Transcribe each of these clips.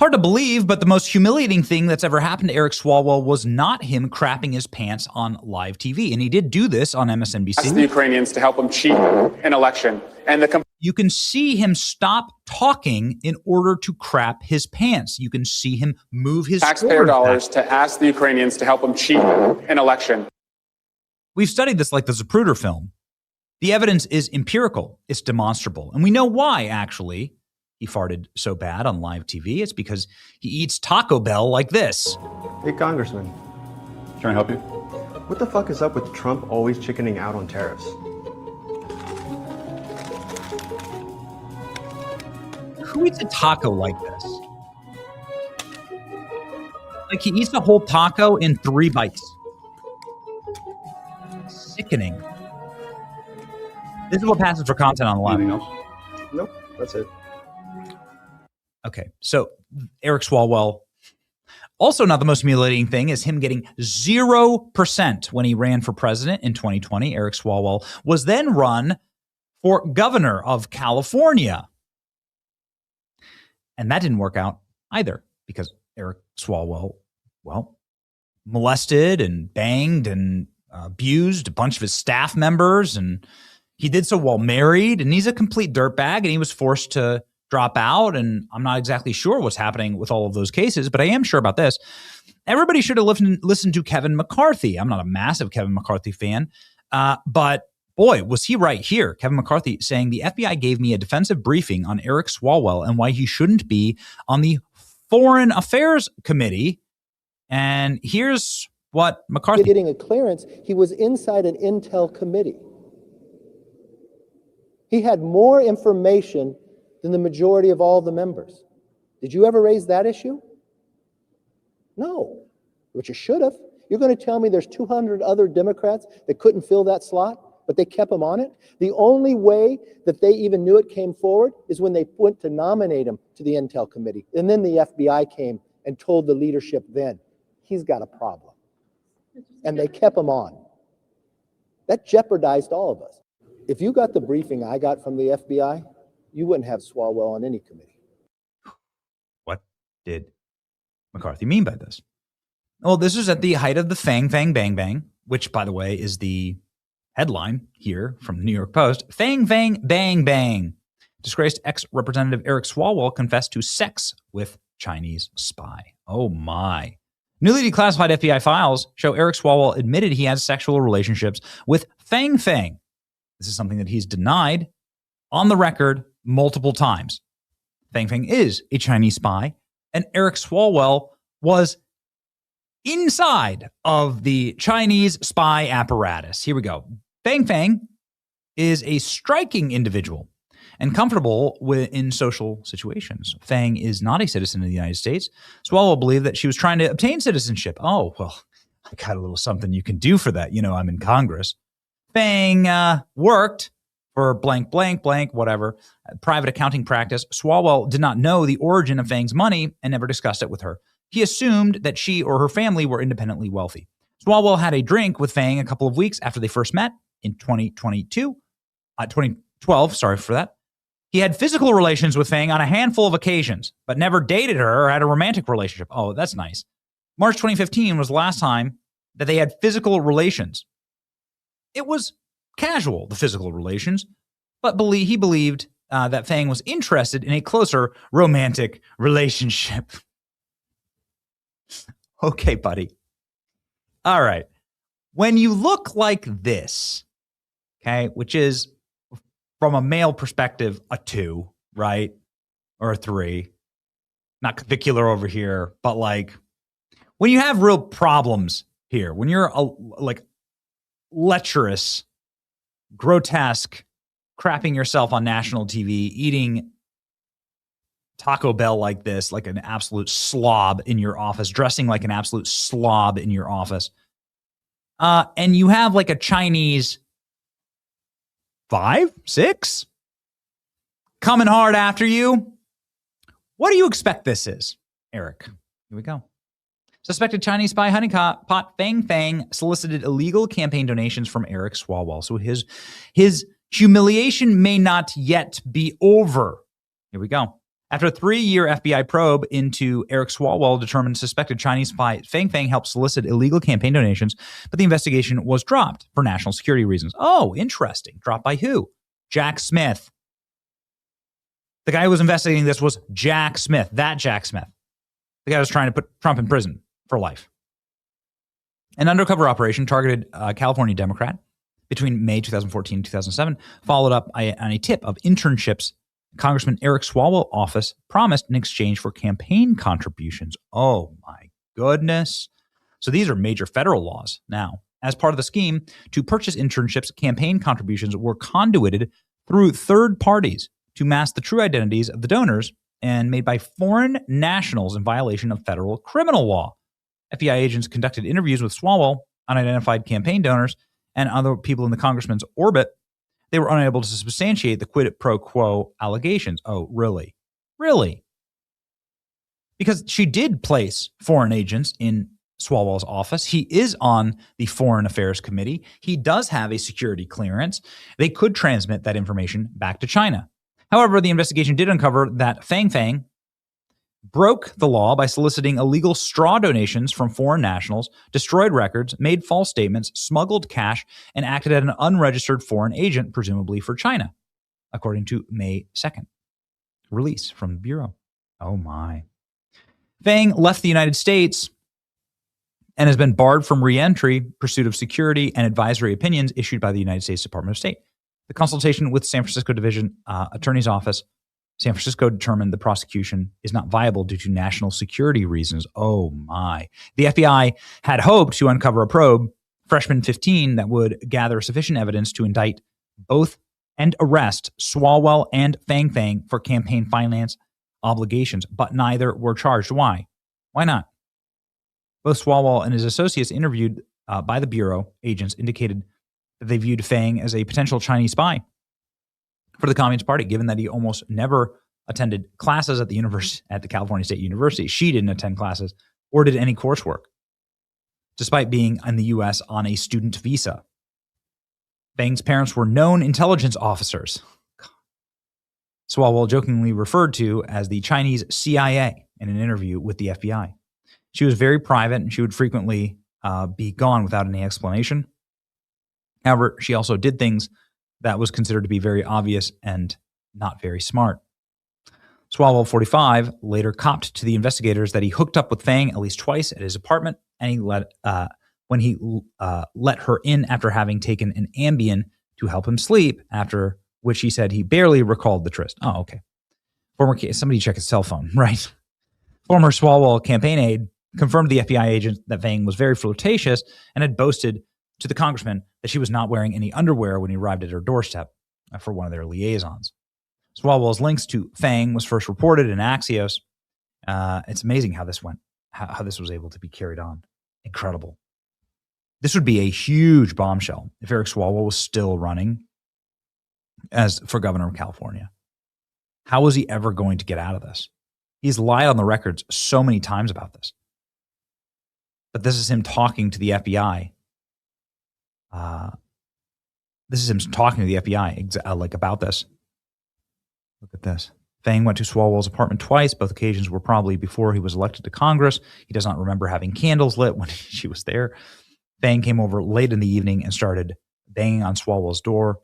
Hard to believe, but the most humiliating thing that's ever happened to Eric Swalwell was not him crapping his pants on live TV. And he did do this on MSNBC. Ask the Ukrainians to help him cheat an election. And you can see him stop talking in order to crap his pants. You can see him move his taxpayer dollars to ask the Ukrainians to help him cheat an election. We've studied this like the Zapruder film. The evidence is empirical. It's demonstrable. And we know why, actually. He farted so bad on live TV. It's because he eats Taco Bell like this. Hey, Congressman. Can I help you? What the fuck is up with Trump always chickening out on tariffs? Who eats a taco like this? Like he eats a whole taco in 3 bites. Sickening. This is what passes for content on the live. Anything else? Nope, that's it. Okay, so Eric Swalwell. Also, not the most humiliating thing is him getting 0% when he ran for president in 2020. Eric Swalwell was then run for governor of California. And that didn't work out either because Eric Swalwell, well, molested and banged and abused a bunch of his staff members. And he did so while married. And he's a complete dirtbag. And he was forced to drop out. And I'm not exactly sure what's happening with all of those cases, but I am sure about this. Everybody should have listened to Kevin McCarthy. I'm not a massive Kevin McCarthy fan, but boy, was he right here. Kevin McCarthy saying the FBI gave me a defensive briefing on Eric Swalwell and why he shouldn't be on the Foreign Affairs Committee. And here's what McCarthy... Getting a clearance, he was inside an intel committee. He had more information than the majority of all the members. Did you ever raise that issue? No, but you should have. You're going to tell me there's 200 other Democrats that couldn't fill that slot, but they kept him on it? The only way that they even knew it came forward is when they went to nominate him to the Intel Committee. And then the FBI came and told the leadership then, he's got a problem. And they kept him on. That jeopardized all of us. If you got the briefing I got from the FBI, you wouldn't have Swalwell on any committee. What did McCarthy mean by this? Well, this is at the height of the Fang Fang Bang Bang, which, by the way, is the headline here from the New York Post. Fang Fang Bang Bang. Disgraced ex-representative Eric Swalwell confessed to sex with Chinese spy. Oh, my. Newly declassified FBI files show Eric Swalwell admitted he has sexual relationships with Fang Fang. This is something that he's denied on the record multiple times. Fang Fang is a Chinese spy, and Eric Swalwell was inside of the Chinese spy apparatus. Here we go. Fang Fang is a striking individual and comfortable in social situations. Fang is not a citizen of the United States. Swalwell believed that she was trying to obtain citizenship. Oh, well, I got a little something you can do for that. You know, I'm in Congress. Fang worked for blank, blank, blank, whatever, private accounting practice. Swalwell did not know the origin of Fang's money and never discussed it with her. He assumed that she or her family were independently wealthy. Swalwell had a drink with Fang a couple of weeks after they first met in 2012, sorry for that. He had physical relations with Fang on a handful of occasions, but never dated her or had a romantic relationship. Oh, that's nice. March 2015 was the last time that they had physical relations. It was casual, the physical relations, but he believed that Fang was interested in a closer romantic relationship. Okay, buddy. All right. When you look like this, okay, which is from a male perspective, a 2, right? Or a 3. Not clavicular over here, but like when you have real problems here, when you're like lecherous, grotesque, crapping yourself on national TV, eating Taco Bell like this, like an absolute slob in your office, dressing like an absolute slob in your office. And you have like a Chinese 5, 6 coming hard after you. What do you expect this is, Eric? Here we go. Suspected Chinese spy honeypot Fang Fang solicited illegal campaign donations from Eric Swalwell. So his humiliation may not yet be over. Here we go. After a 3-year FBI probe into Eric Swalwell determined suspected Chinese spy Fang Fang helped solicit illegal campaign donations, but the investigation was dropped for national security reasons. Oh, interesting. Dropped by who? Jack Smith. The guy who was investigating this was Jack Smith. That Jack Smith. The guy who was trying to put Trump in prison for life. An undercover operation targeted a California Democrat between May 2014 and 2007, followed up on a tip of internships Congressman Eric Swalwell office promised in exchange for campaign contributions. Oh my goodness. So these are major federal laws now. As part of the scheme to purchase internships, campaign contributions were conduited through third parties to mask the true identities of the donors and made by foreign nationals in violation of federal criminal law. FBI agents conducted interviews with Swalwell, unidentified campaign donors, and other people in the congressman's orbit. They were unable to substantiate the quid pro quo allegations. Oh, really? Really? Because she did place foreign agents in Swalwell's office. He is on the Foreign Affairs Committee. He does have a security clearance. They could transmit that information back to China. However, the investigation did uncover that Fang Fang broke the law by soliciting illegal straw donations from foreign nationals, destroyed records, made false statements, smuggled cash, and acted as an unregistered foreign agent, presumably for China, according to May 2nd release from the Bureau. Oh my. Fang left the United States and has been barred from re-entry, pursuit of security, and advisory opinions issued by the United States Department of State. The consultation with San Francisco Division Attorney's Office, San Francisco determined the prosecution is not viable due to national security reasons. Oh my. The FBI had hoped to uncover a probe, Freshman 15, that would gather sufficient evidence to indict both and arrest Swalwell and Fang Fang for campaign finance obligations, but neither were charged. Why? Why not? Both Swalwell and his associates interviewed by the Bureau agents indicated that they viewed Fang as a potential Chinese spy for the Communist Party, given that he almost never attended classes at the California State University. She didn't attend classes or did any coursework, despite being in the U.S. on a student visa. Fang's parents were known intelligence officers. Swalwell jokingly referred to as the Chinese CIA in an interview with the FBI. She was very private and she would frequently be gone without any explanation. However, she also did things that was considered to be very obvious and not very smart. Swalwell, 45, later copped to the investigators that he hooked up with Fang at least twice at his apartment, and he let her in after having taken an Ambien to help him sleep, after which he said he barely recalled the tryst. Oh, okay. Somebody check his cell phone, right? Former Swalwell campaign aide confirmed to the FBI agent that Fang was very flirtatious and had boasted to the congressman that she was not wearing any underwear when he arrived at her doorstep for one of their liaisons. Swalwell's links to Fang was first reported in Axios. It's amazing how this went, how this was able to be carried on. Incredible. This would be a huge bombshell if Eric Swalwell was still running as for governor of California. How was he ever going to get out of this? He's lied on the records so many times about this. But this is him talking to the FBI. This is him talking to the FBI about this. Look at this. Fang went to Swalwell's apartment twice. Both occasions were probably before he was elected to Congress. He does not remember having candles lit when she was there. Fang came over late in the evening and started banging on Swalwell's door.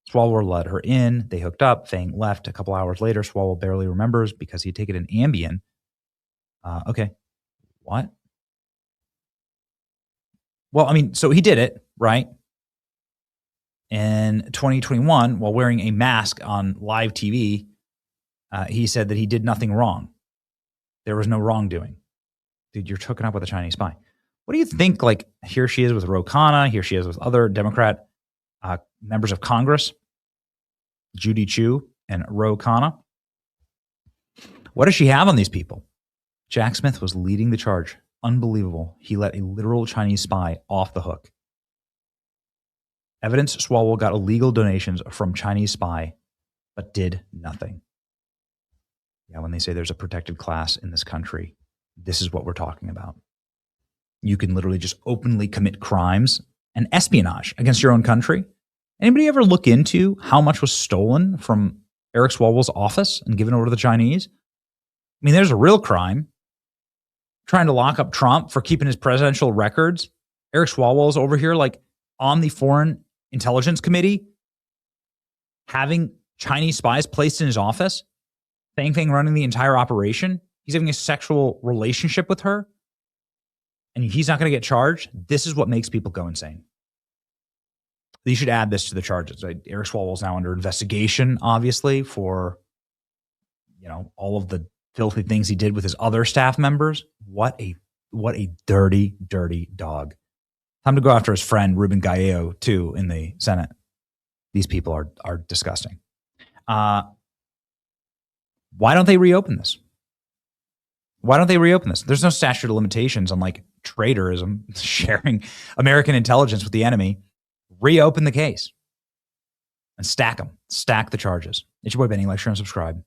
Swalwell let her in. They hooked up. Fang left a couple hours later. Swalwell barely remembers because he had taken an Ambien. Okay. What? Well, I mean, so he did it, right? In 2021, while wearing a mask on live TV, he said that he did nothing wrong. There was no wrongdoing. Dude, you're hooking up with a Chinese spy. What do you think? Like, here she is with Ro Khanna. Here she is with other Democrat members of Congress, Judy Chu and Ro Khanna. What does she have on these people? Jack Smith was leading the charge. Unbelievable. He let a literal Chinese spy off the hook. Evidence Swalwell got illegal donations from Chinese spy, but did nothing. Yeah, when they say there's a protected class in this country, this is what we're talking about. You can literally just openly commit crimes and espionage against your own country. Anybody ever look into how much was stolen from Eric Swalwell's office and given over to the Chinese? mean, there's a real crime. Trying to lock up Trump for keeping his presidential records. Eric Swalwell is over here, like, on the Foreign Intelligence Committee, having Chinese spies placed in his office. Fang Fang running the entire operation. He's having a sexual relationship with her. And he's not going to get charged. This is what makes people go insane. You should add this to the charges. Right? Eric Swalwell is now under investigation, obviously, for, you know, all of the filthy things he did with his other staff members. What a dirty, dirty dog. Time to go after his friend Ruben Gallo too in the Senate. These people are disgusting. Why don't they reopen this? Why don't they reopen this? There's no statute of limitations on like traitorism, sharing American intelligence with the enemy. Reopen the case and stack them. Stack the charges. It's your boy Benny. Like, share, and subscribe.